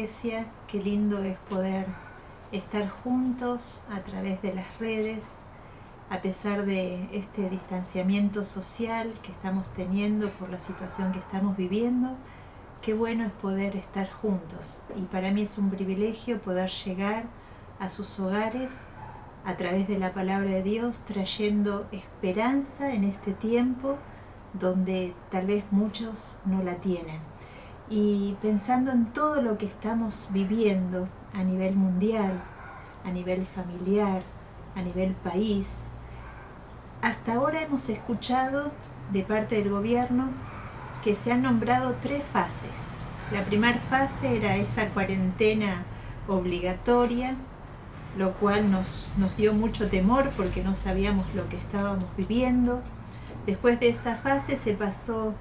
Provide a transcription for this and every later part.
iglesia, qué lindo es poder estar juntos a través de las redes, a pesar de este distanciamiento social que estamos teniendo por la situación que estamos viviendo. Qué bueno es poder estar juntos, y para mí es un privilegio poder llegar a sus hogares a través de la palabra de Dios, trayendo esperanza en este tiempo donde tal vez muchos no la tienen. Y pensando en todo lo que estamos viviendo a nivel mundial, a nivel familiar, a nivel país, hasta ahora hemos escuchado de parte del gobierno que se han nombrado 3 fases. La primera fase era esa cuarentena obligatoria, lo cual nos dio mucho temor porque no sabíamos lo que estábamos viviendo. Después de esa fase se pasó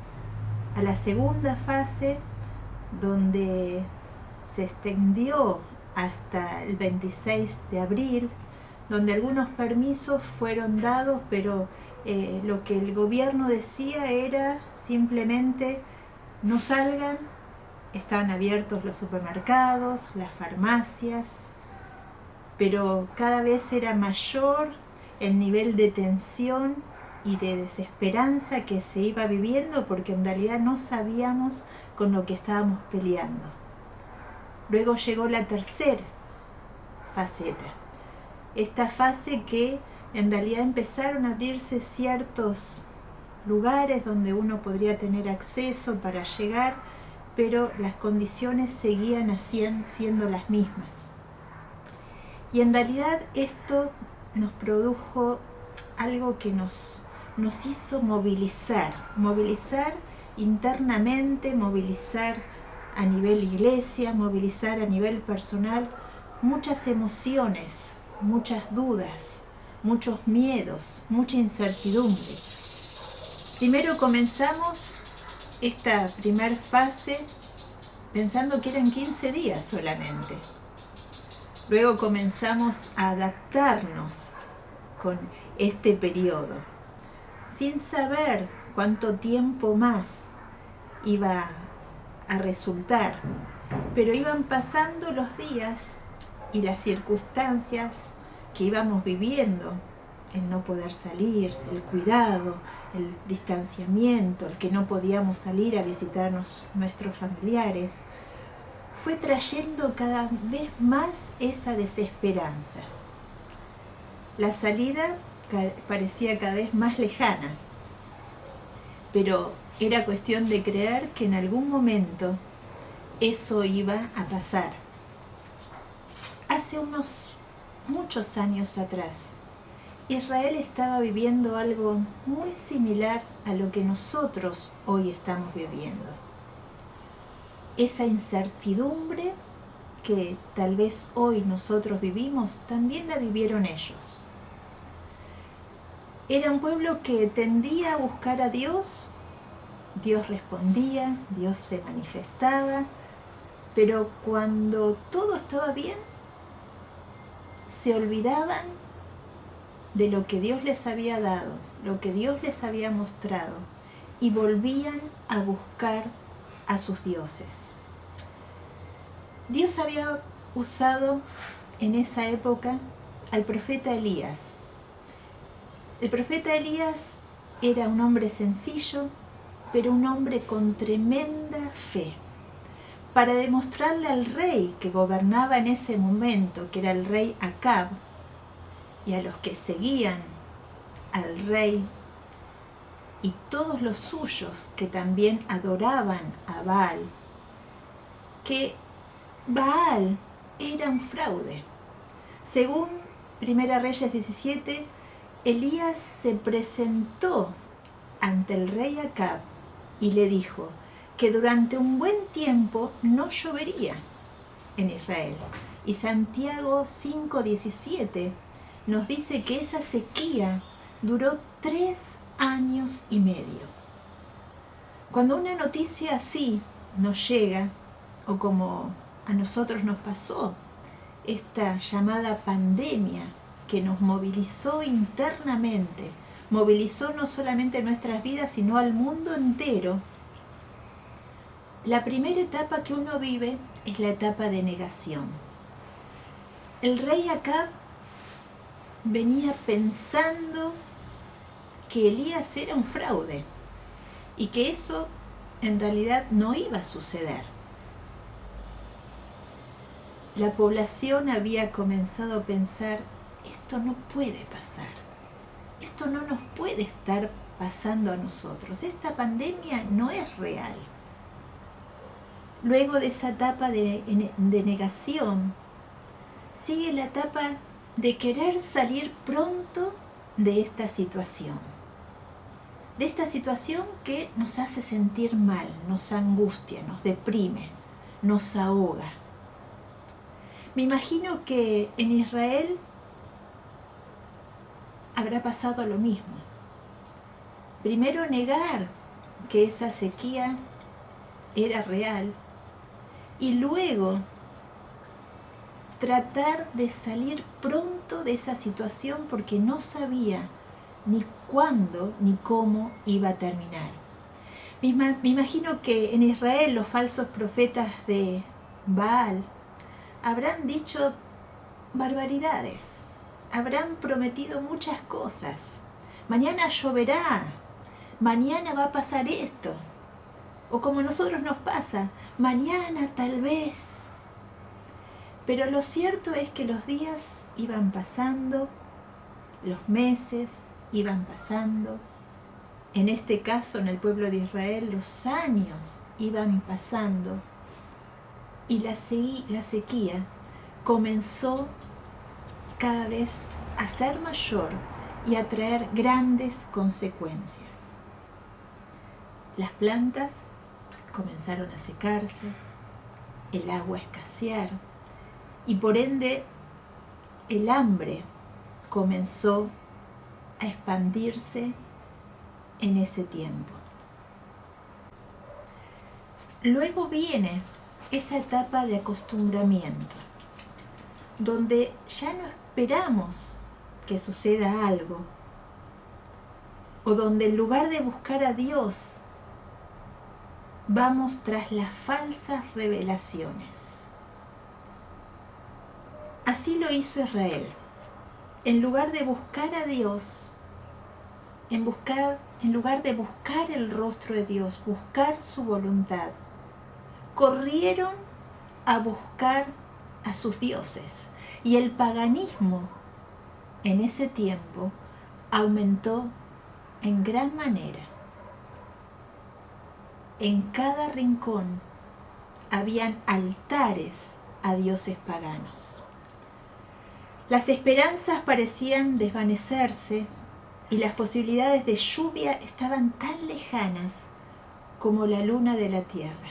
a la segunda fase, donde se extendió hasta el 26 de abril, donde algunos permisos fueron dados, pero lo que el gobierno decía era simplemente no salgan. Estaban abiertos los supermercados, las farmacias, pero cada vez era mayor el nivel de tensión y de desesperanza que se iba viviendo, porque en realidad no sabíamos con lo que estábamos peleando. Luego llegó la tercera faceta, esta fase que en realidad empezaron a abrirse ciertos lugares donde uno podría tener acceso para llegar, pero las condiciones seguían siendo las mismas. Y en realidad esto nos produjo algo que nos hizo movilizar internamente, movilizar a nivel iglesia, movilizar a nivel personal, muchas emociones, muchas dudas, muchos miedos, mucha incertidumbre. Primero comenzamos esta primera fase pensando que eran 15 días solamente. Luego comenzamos a adaptarnos con este periodo, sin saber cuánto tiempo más iba a resultar, pero iban pasando los días y las circunstancias que íbamos viviendo, el no poder salir, el cuidado, el distanciamiento, el que no podíamos salir a visitarnos nuestros familiares, fue trayendo cada vez más esa desesperanza. La salida parecía cada vez más lejana, pero era cuestión de creer que en algún momento eso iba a pasar. Hace muchos años atrás, Israel estaba viviendo algo muy similar a lo que nosotros hoy estamos viviendo. Esa incertidumbre que tal vez hoy nosotros vivimos, también la vivieron ellos. Era un pueblo que tendía a buscar a Dios, Dios respondía, Dios se manifestaba, pero cuando todo estaba bien, se olvidaban de lo que Dios les había dado, lo que Dios les había mostrado, y volvían a buscar a sus dioses. Dios había usado en esa época al profeta Elías. El profeta Elías era un hombre sencillo, pero un hombre con tremenda fe, para demostrarle al rey que gobernaba en ese momento, que era el rey Acab, y a los que seguían al rey y todos los suyos que también adoraban a Baal, que Baal era un fraude. Según 1 Reyes 17, Elías se presentó ante el rey Acab y le dijo que durante un buen tiempo no llovería en Israel. Y Santiago 5:17 nos dice que esa sequía duró 3 años y medio. Cuando una noticia así nos llega, o como a nosotros nos pasó, esta llamada pandemia que nos movilizó internamente, movilizó no solamente nuestras vidas, sino al mundo entero, la primera etapa que uno vive es la etapa de negación. El rey Acab venía pensando que Elías era un fraude y que eso en realidad no iba a suceder. La población había comenzado a pensar, esto no puede pasar, esto no nos puede estar pasando a nosotros, esta pandemia no es real. Luego de esa etapa de negación, sigue la etapa de querer salir pronto de esta situación que nos hace sentir mal, nos angustia, nos deprime, nos ahoga. Me imagino que en Israel habrá pasado lo mismo. Primero negar que esa sequía era real y luego tratar de salir pronto de esa situación porque no sabía ni cuándo ni cómo iba a terminar. Me imagino que en Israel los falsos profetas de Baal habrán dicho barbaridades, habrán prometido muchas cosas. Mañana lloverá, mañana va a pasar esto. O como a nosotros nos pasa, mañana tal vez. Pero lo cierto es que los días iban pasando, los meses iban pasando. En este caso, en el pueblo de Israel, los años iban pasando y la sequía comenzó cada vez a ser mayor y a traer grandes consecuencias. Las plantas comenzaron a secarse, el agua a escasear y por ende el hambre comenzó a expandirse en ese tiempo. Luego viene esa etapa de acostumbramiento, donde ya no esperamos que suceda algo, o donde en lugar de buscar a Dios, vamos tras las falsas revelaciones. Así lo hizo Israel. En lugar de buscar a Dios, en lugar de buscar el rostro de Dios, buscar su voluntad, corrieron a buscar a sus dioses. Y el paganismo en ese tiempo aumentó en gran manera. En cada rincón habían altares a dioses paganos. Las esperanzas parecían desvanecerse y las posibilidades de lluvia estaban tan lejanas como la luna de la tierra.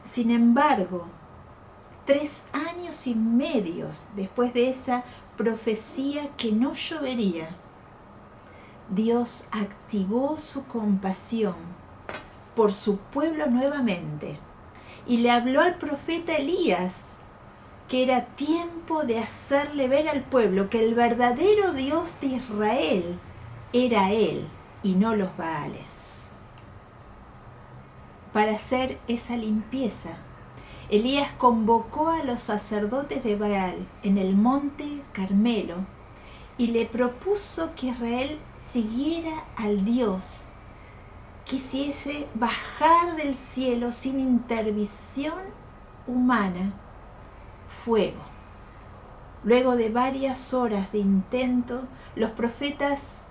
Sin embargo, 3 años y medio después de esa profecía que no llovería, Dios activó su compasión por su pueblo nuevamente y le habló al profeta Elías que era tiempo de hacerle ver al pueblo que el verdadero Dios de Israel era Él y no los Baales. Para hacer esa limpieza, Elías convocó a los sacerdotes de Baal en el monte Carmelo y le propuso que Israel siguiera al Dios que hiciese bajar del cielo sin intervención humana fuego. Luego de varias horas de intento, los profetas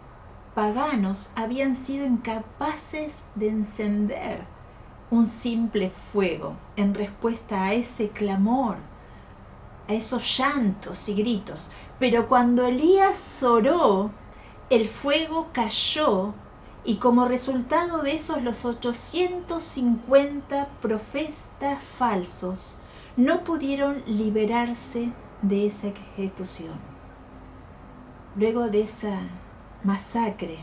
paganos habían sido incapaces de encender un simple fuego en respuesta a ese clamor, a esos llantos y gritos. Pero cuando Elías oró, el fuego cayó y como resultado de esos los 850 profetas falsos no pudieron liberarse de esa ejecución. Luego de esa masacre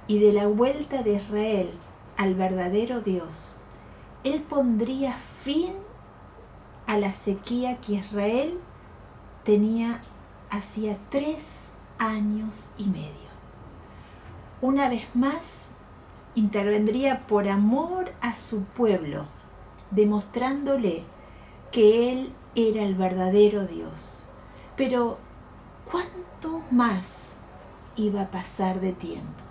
y de la vuelta de Israel al verdadero Dios, Él pondría fin a la sequía que Israel tenía hacía 3 años y medio. Una vez más, intervendría por amor a su pueblo, demostrándole que Él era el verdadero Dios. Pero, ¿cuánto más iba a pasar de tiempo?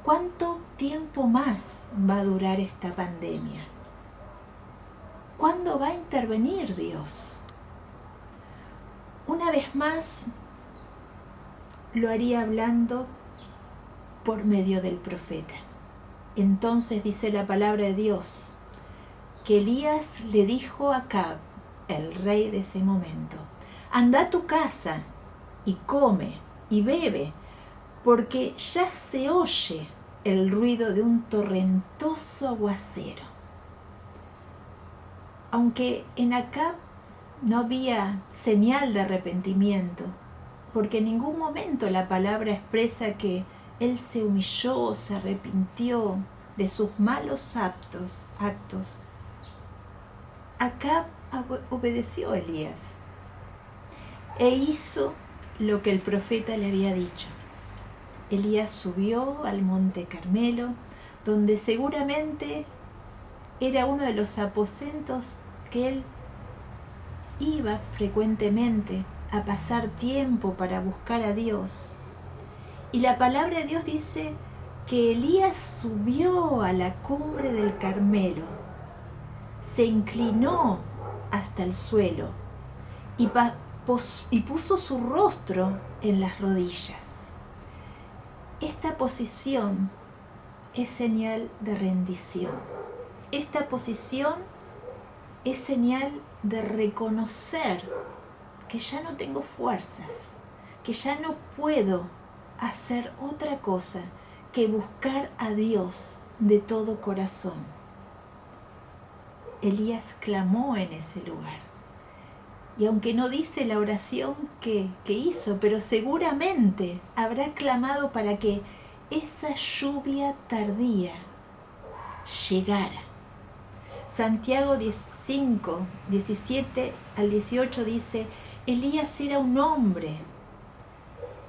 ¿Cuánto tiempo más va a durar esta pandemia? ¿Cuándo va a intervenir Dios? Una vez más lo haría hablando por medio del profeta. Entonces dice la palabra de Dios que Elías le dijo a Acab, el rey de ese momento: anda a tu casa y come y bebe, porque ya se oye el ruido de un torrentoso aguacero. Aunque en Acab no había señal de arrepentimiento, porque en ningún momento la palabra expresa que él se humilló, se arrepintió de sus malos actos. Acab obedeció a Elías e hizo lo que el profeta le había dicho. Elías subió al monte Carmelo, donde seguramente era uno de los aposentos que él iba frecuentemente a pasar tiempo para buscar a Dios. Y la palabra de Dios dice que Elías subió a la cumbre del Carmelo, se inclinó hasta el suelo y puso su rostro en las rodillas. Esta posición es señal de rendición. Esta posición es señal de reconocer que ya no tengo fuerzas, que ya no puedo hacer otra cosa que buscar a Dios de todo corazón. Elías clamó en ese lugar. Y aunque no dice la oración que hizo, pero seguramente habrá clamado para que esa lluvia tardía llegara. Santiago 5, 17 al 18 dice: Elías era un hombre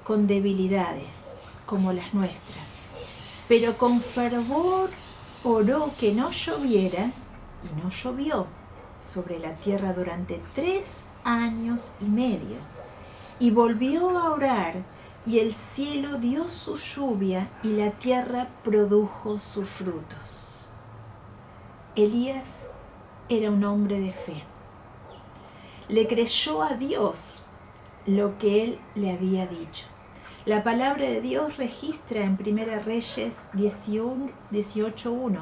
con debilidades como las nuestras, pero con fervor oró que no lloviera, y no llovió sobre la tierra durante 3 años y medio. Y volvió a orar, y el cielo dio su lluvia, y la tierra produjo sus frutos. Elías era un hombre de fe. Le creyó a Dios lo que él le había dicho. La palabra de Dios registra en 1 Reyes 18:1: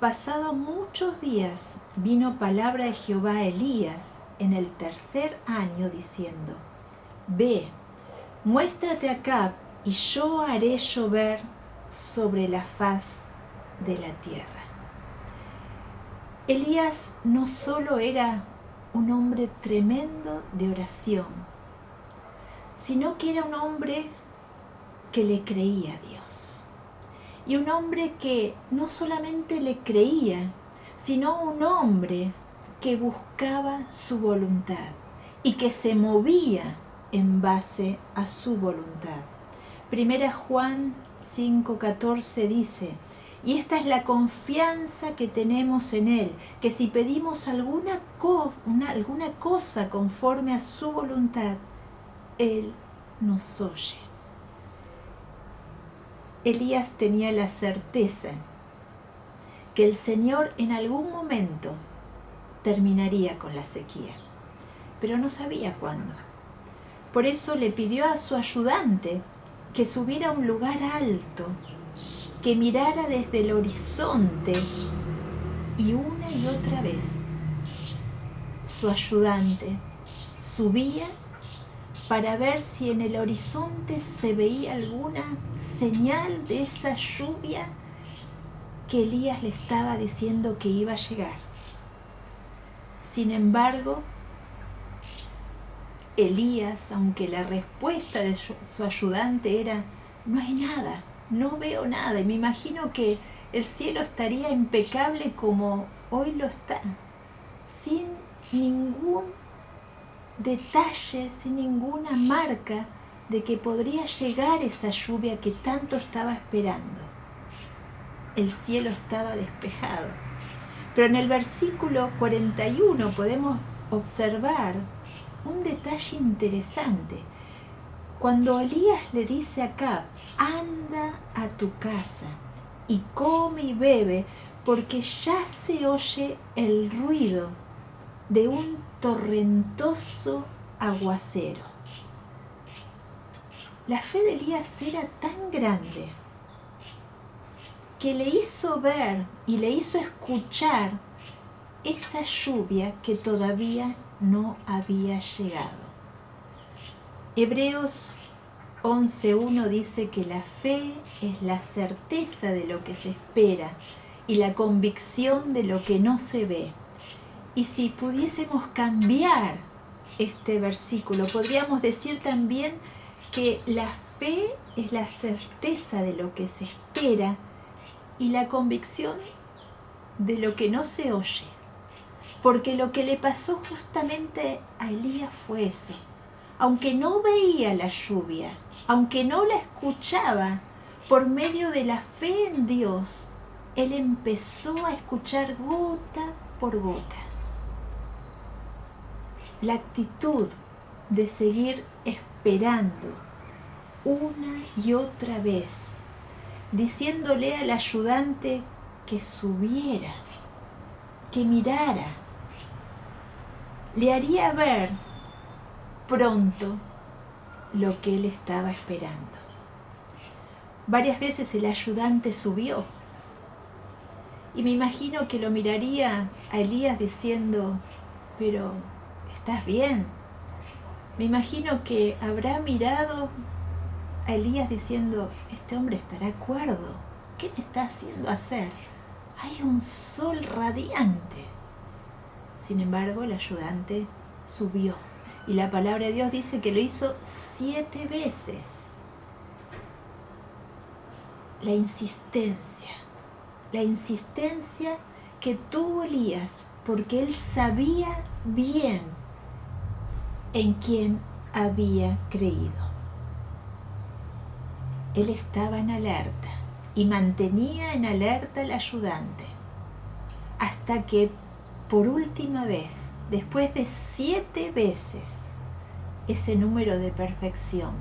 pasados muchos días vino palabra de Jehová a Elías en el 3er año diciendo: ve, muéstrate acá, y yo haré llover sobre la faz de la tierra. Elías no solo era un hombre tremendo de oración, sino que era un hombre que le creía a Dios. Y un hombre que no solamente le creía, sino un hombre que buscaba su voluntad y que se movía en base a su voluntad. 1 Juan 5:14 dice: y esta es la confianza que tenemos en Él, que si pedimos alguna cosa conforme a su voluntad, Él nos oye. Elías tenía la certeza que el Señor en algún momento terminaría con la sequía, pero no sabía cuándo. Por eso le pidió a su ayudante que subiera a un lugar alto, que mirara desde el horizonte, y una y otra vez su ayudante subía para ver si en el horizonte se veía alguna señal de esa lluvia que Elías le estaba diciendo que iba a llegar. Sin embargo, Elías, aunque la respuesta de su ayudante era: no hay nada, no veo nada, y me imagino que el cielo estaría impecable como hoy lo está, sin ningún detalle, sin ninguna marca de que podría llegar esa lluvia que tanto estaba esperando. El cielo estaba despejado. Pero en el versículo 41 podemos observar un detalle interesante. Cuando Elías le dice a Acab, anda a tu casa y come y bebe, porque ya se oye el ruido de un torrentoso aguacero. La fe de Elías era tan grande que le hizo ver y le hizo escuchar esa lluvia que todavía no había llegado. Hebreos 11:1 dice que la fe es la certeza de lo que se espera y la convicción de lo que no se ve. Y si pudiésemos cambiar este versículo, podríamos decir también que la fe es la certeza de lo que se espera y la convicción de lo que no se oye. Porque lo que le pasó justamente a Elías fue eso. Aunque no veía la lluvia, aunque no la escuchaba, por medio de la fe en Dios, él empezó a escuchar gota por gota. La actitud de seguir esperando una y otra vez, diciéndole al ayudante que subiera, que mirara, le haría ver pronto lo que él estaba esperando. Varias veces el ayudante subió y me imagino que lo miraría a Elías diciendo, pero ¿estás bien? Me imagino que habrá mirado a Elías diciendo, este hombre estará cuerdo, ¿qué me está haciendo hacer? Hay un sol radiante. Sin embargo, el ayudante subió. Y la palabra de Dios dice que lo hizo 7 veces. La insistencia que tuvo Elías, porque él sabía bien en quién había creído. Él estaba en alerta y mantenía en alerta al ayudante, hasta que por última vez, después de 7 veces ese número de perfección,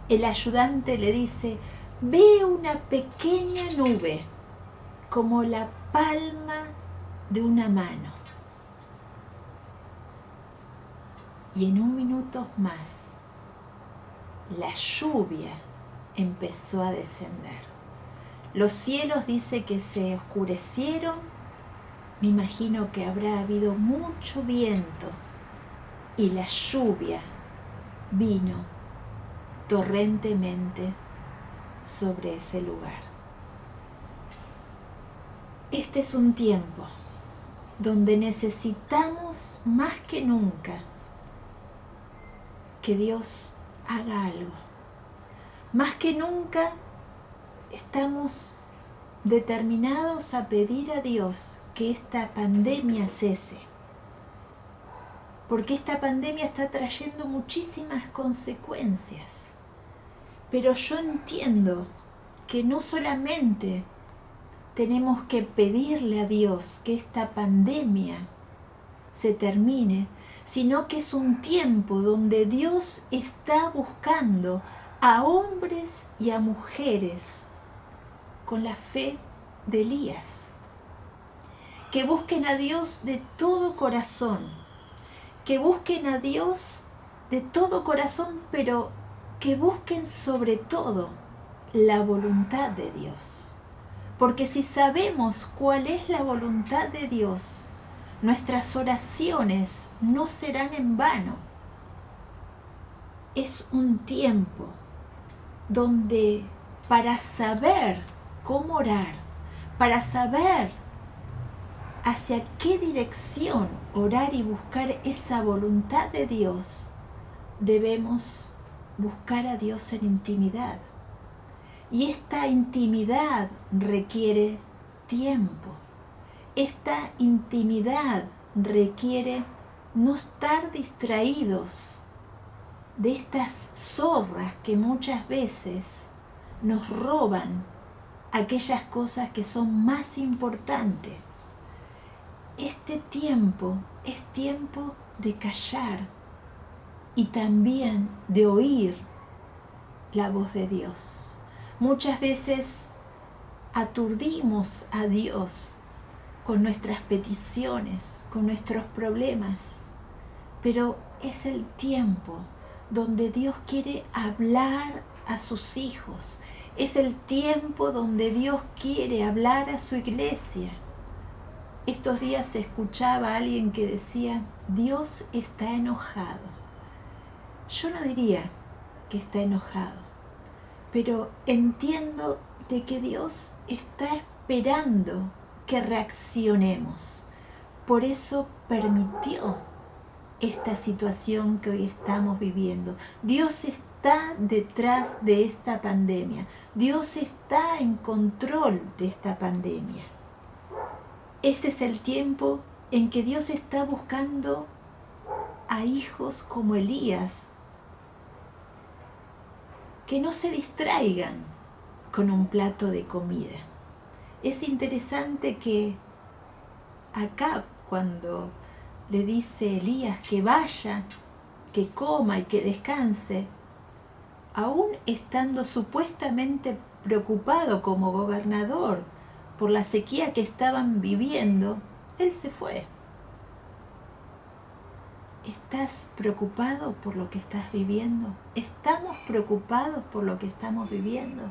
el ayudante le dice, ve una pequeña nube como la palma de una mano. Y en un minuto más, la lluvia empezó a descender. Los cielos dice que se oscurecieron. Me imagino que habrá habido mucho viento y la lluvia vino torrentemente sobre ese lugar. Este es un tiempo donde necesitamos más que nunca que Dios haga algo. Más que nunca estamos determinados a pedir a Dios que esta pandemia cese, porque esta pandemia está trayendo muchísimas consecuencias. Pero yo entiendo que no solamente tenemos que pedirle a Dios que esta pandemia se termine, sino que es un tiempo donde Dios está buscando a hombres y a mujeres con la fe de Elías, que busquen a Dios de todo corazón, que busquen a Dios de todo corazón, pero que busquen sobre todo la voluntad de Dios. Porque si sabemos cuál es la voluntad de Dios, nuestras oraciones no serán en vano. Es un tiempo donde para saber cómo orar, para saber hacia qué dirección orar y buscar esa voluntad de Dios, debemos buscar a Dios en intimidad. Y esta intimidad requiere tiempo. Esta intimidad requiere no estar distraídos de estas zorras que muchas veces nos roban aquellas cosas que son más importantes. Este tiempo es tiempo de callar y también de oír la voz de Dios. Muchas veces aturdimos a Dios con nuestras peticiones, con nuestros problemas, pero es el tiempo donde Dios quiere hablar a sus hijos. Es el tiempo donde Dios quiere hablar a su iglesia. Estos días se escuchaba a alguien que decía, Dios está enojado. Yo no diría que está enojado, pero entiendo de que Dios está esperando que reaccionemos. Por eso permitió esta situación que hoy estamos viviendo. Dios está detrás de esta pandemia. Dios está en control de esta pandemia. Este es el tiempo en que Dios está buscando a hijos como Elías, que no se distraigan con un plato de comida. Es interesante que Acab, cuando le dice Elías que vaya, que coma y que descanse, aún estando supuestamente preocupado como gobernador por la sequía que estaban viviendo, él se fue. ¿Estás preocupado por lo que estás viviendo? ¿Estamos preocupados por lo que estamos viviendo?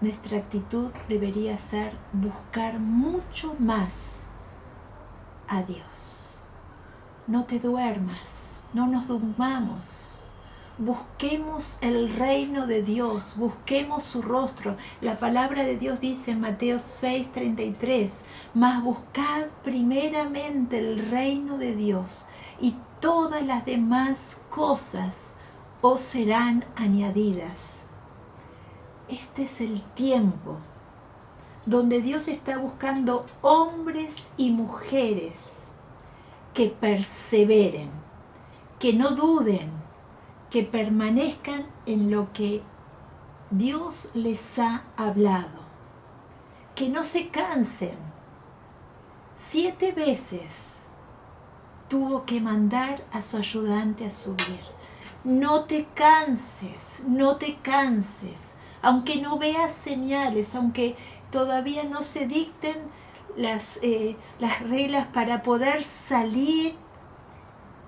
Nuestra actitud debería ser buscar mucho más a Dios. No te duermas, no nos durmamos. Busquemos el reino de Dios, busquemos su rostro. La palabra de Dios dice en Mateo 6:33, mas buscad primeramente el reino de Dios y todas las demás cosas os serán añadidas. Este es el tiempo donde Dios está buscando hombres y mujeres que perseveren, que no duden, que permanezcan en lo que Dios les ha hablado, que no se cansen. 7 veces tuvo que mandar a su ayudante a subir. No te canses, no te canses, aunque no veas señales, aunque todavía no se dicten las reglas para poder salir,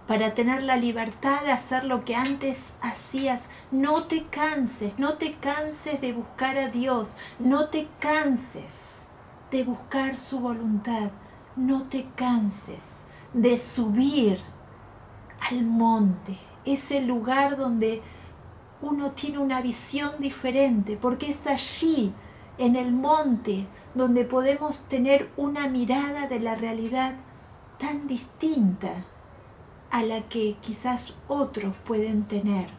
para tener la libertad de hacer lo que antes hacías. No te canses de buscar a Dios, no te canses de buscar su voluntad, no te canses de subir al monte, ese lugar donde uno tiene una visión diferente, porque es allí, en el monte, donde podemos tener una mirada de la realidad tan distinta a la que quizás otros pueden tener.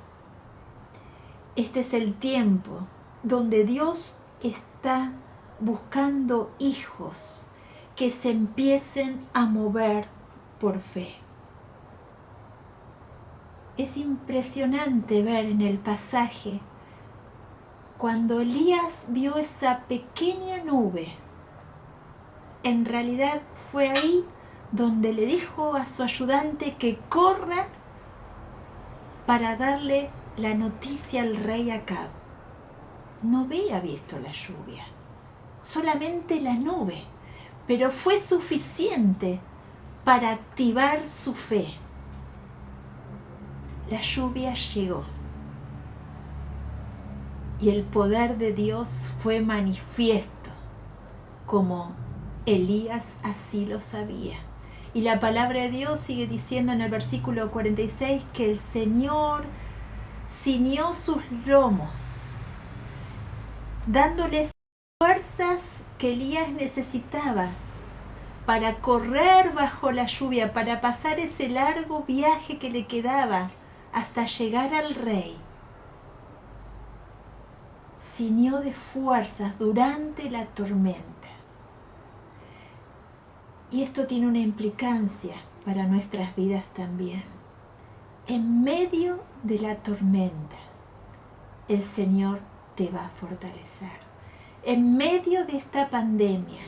Este es el tiempo donde Dios está buscando hijos que se empiecen a mover por fe. Es impresionante ver en el pasaje cuando Elías vio esa pequeña nube. En realidad fue ahí donde le dijo a su ayudante que corra para darle la noticia al rey Acab. No había visto la lluvia, solamente la nube, pero fue suficiente para activar su fe. La lluvia llegó y el poder de Dios fue manifiesto, como Elías así lo sabía. Y la palabra de Dios sigue diciendo en el versículo 46 que el Señor ciñó sus lomos, dándoles fuerzas que Elías necesitaba para correr bajo la lluvia, para pasar ese largo viaje que le quedaba hasta llegar al rey. Ciñó de fuerzas durante la tormenta. Y esto tiene una implicancia para nuestras vidas también. En medio de la tormenta, el Señor te va a fortalecer. En medio de esta pandemia,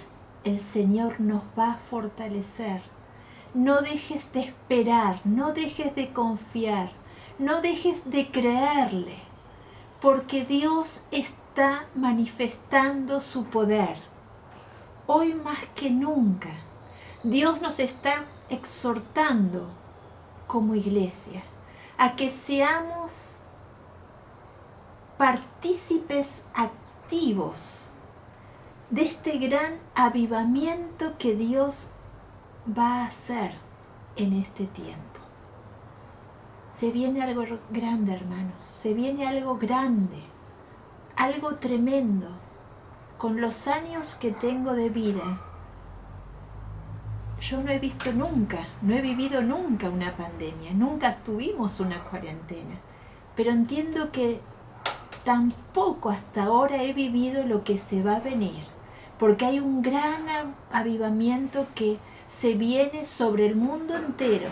el Señor nos va a fortalecer. No dejes de esperar, no dejes de confiar, no dejes de creerle, porque Dios está manifestando su poder. Hoy más que nunca, Dios nos está exhortando como iglesia a que seamos partícipes activos de este gran avivamiento que Dios va a hacer en este tiempo. Se viene algo grande, hermanos, se viene algo grande, algo tremendo. Con los años que tengo de vida, yo no he visto nunca, no he vivido nunca una pandemia, nunca tuvimos una cuarentena, pero entiendo que tampoco hasta ahora he vivido lo que se va a venir, porque hay un gran avivamiento que se viene sobre el mundo entero.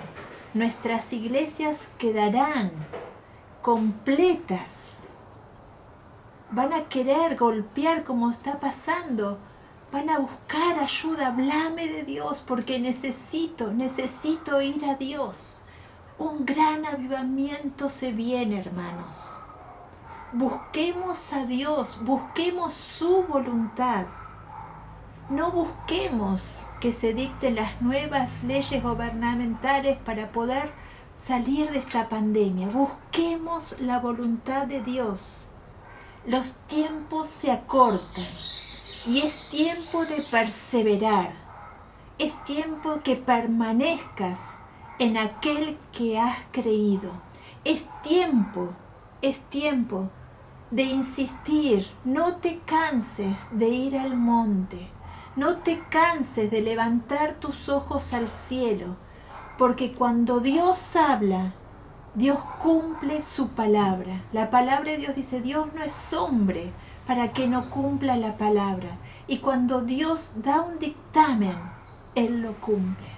Nuestras iglesias quedarán completas. Van a querer golpear como está pasando. Van a buscar ayuda. Háblame de Dios porque necesito ir a Dios. Un gran avivamiento se viene, hermanos. Busquemos a Dios, busquemos su voluntad. No busquemos que se dicten las nuevas leyes gubernamentales para poder salir de esta pandemia. Busquemos la voluntad de Dios. Los tiempos se acortan y es tiempo de perseverar. Es tiempo que permanezcas en aquel que has creído. Es tiempo de insistir. No te canses de ir al monte. No te canses de levantar tus ojos al cielo, porque cuando Dios habla, Dios cumple su palabra. La palabra de Dios dice, Dios no es hombre para que no cumpla la palabra. Y cuando Dios da un dictamen, Él lo cumple.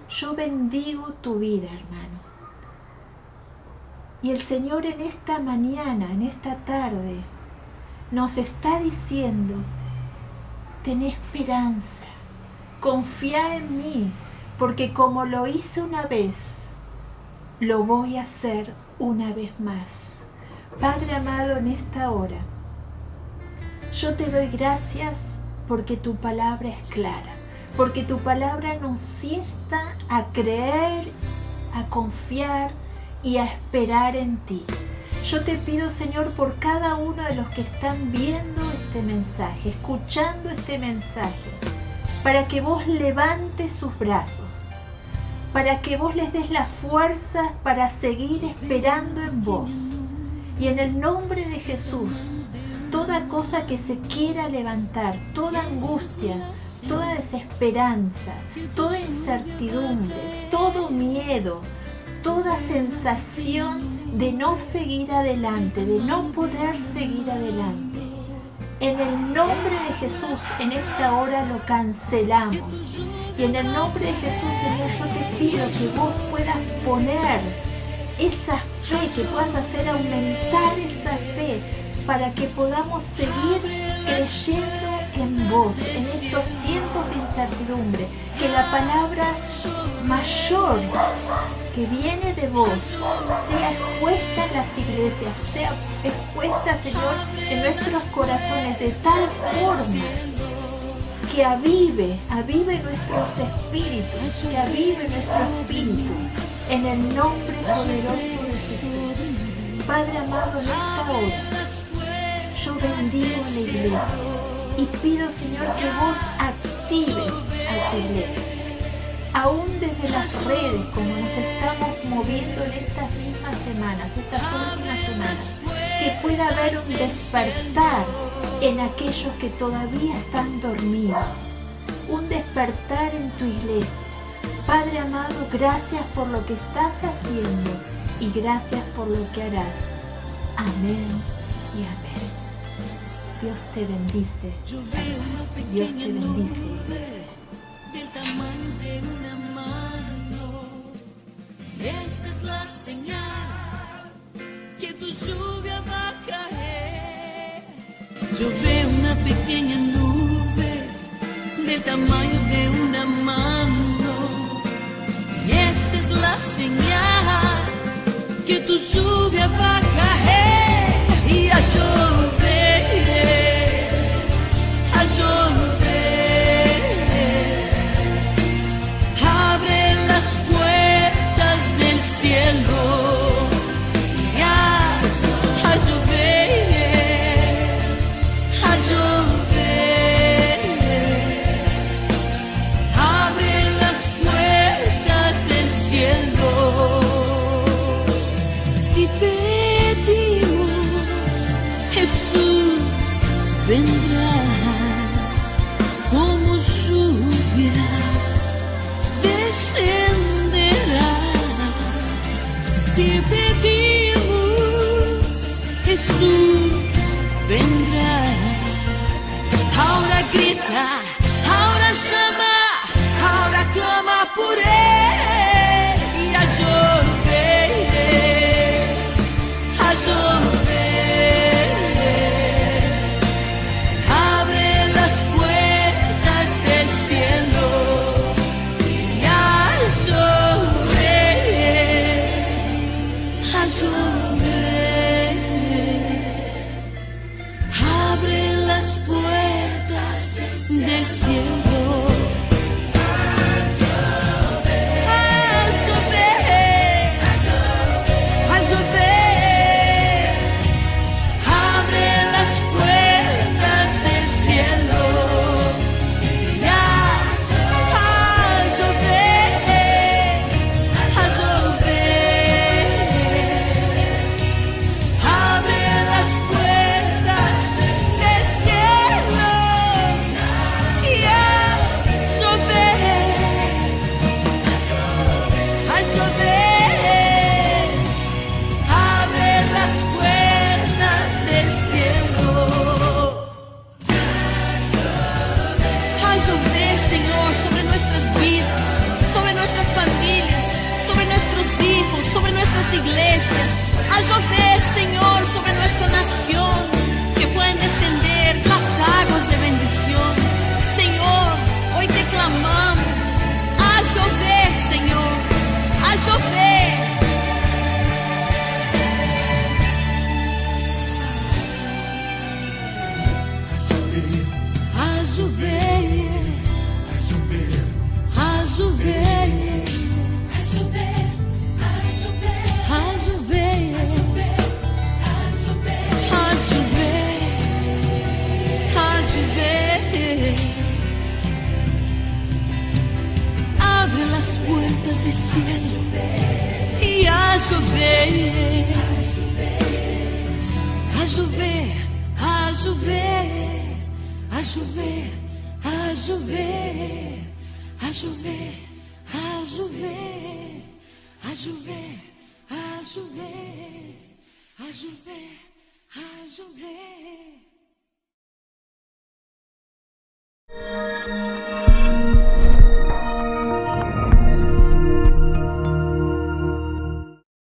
Yo bendigo tu vida, hermano. Y el Señor en esta mañana, en esta tarde, nos está diciendo, ten esperanza, confía en mí, porque como lo hice una vez, lo voy a hacer una vez más. Padre amado, en esta hora, yo te doy gracias porque tu palabra es clara, porque tu palabra nos insta a creer, a confiar y a esperar en ti. Yo te pido, Señor, por cada uno de los que están viendo este mensaje, escuchando este mensaje, para que vos levantes sus brazos, para que vos les des las fuerzas para seguir esperando en vos. Y en el nombre de Jesús, toda cosa que se quiera levantar, toda angustia, toda desesperanza, toda incertidumbre, todo miedo, toda sensación de no seguir adelante, de no poder seguir adelante. En el nombre de Jesús, en esta hora lo cancelamos. Y en el nombre de Jesús, Señor, yo te pido que vos puedas poner esa fe, que puedas hacer aumentar esa fe, para que podamos seguir creyendo en vos, en estos tiempos de incertidumbre. Que la palabra mayor que viene de vos sea expuesta en las iglesias, sea expuesta, Señor, en nuestros corazones, de tal forma que avive nuestros espíritus, que avive nuestro espíritu, en el nombre poderoso de Jesús. Padre amado, en esta hora, yo bendigo a la iglesia y pido, Señor, que vos actives a tu iglesia. Aún desde las redes, como nos estamos moviendo en estas mismas semanas, estas últimas semanas, que pueda haber un despertar en aquellos que todavía están dormidos, un despertar en tu iglesia. Padre amado, gracias por lo que estás haciendo y gracias por lo que harás. Amén y amén. Dios te bendice, hermano. Dios te bendice, iglesia. Del tamaño de una mano, esta es la señal que tu lluvia va a caer. Yo veo una pequeña nube del tamaño de una mano. Y esta es la señal que tu lluvia va a caer y a llover, a llover. Abre las puertas del cielo y haz a llover, a llover. Abre las puertas del cielo. Si pedimos, Jesús vendrá como lluvia, descenderá. Si pedimos, Jesús vendrá. Ahora grita, ahora llama, ahora clama por él y a llover, a llover. Abre las puertas del cielo y a llover, a llover. Abre las puertas del cielo. Iglesias, a llover, Señor, sobre nuestra nación, que puedan descender las aguas de bendición. Señor, hoy te clamamos, a llover, Señor, a llover. A llover, a llover. Abre las puertas del cielo y a llover, a llover, a llover, a llover, a llover, a llover, a llover, a llover, a llover, a llover, a llover.